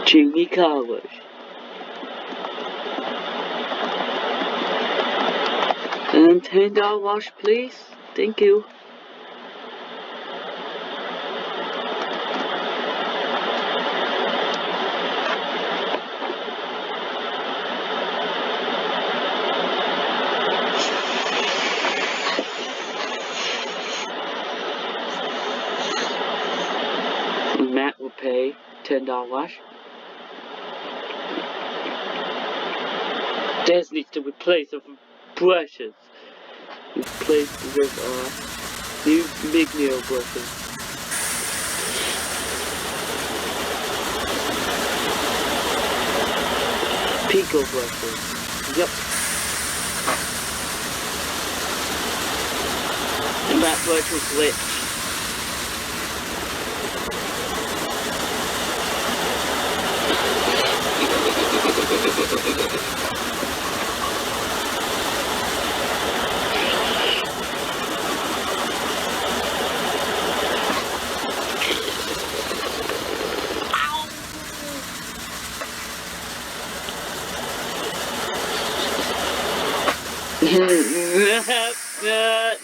Jimmy College. And $10 wash, please. Thank you. Matt will pay $10 wash. Des needs to replace the brushes. Replace with new big nail brushes. Pico brushes. Yep. And that brush was glitched.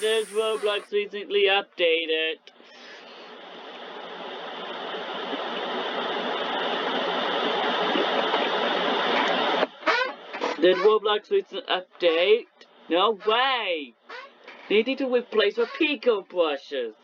There's Roblox recently updated. Did Roblox recent update? No way! They need to replace with Pico brushes.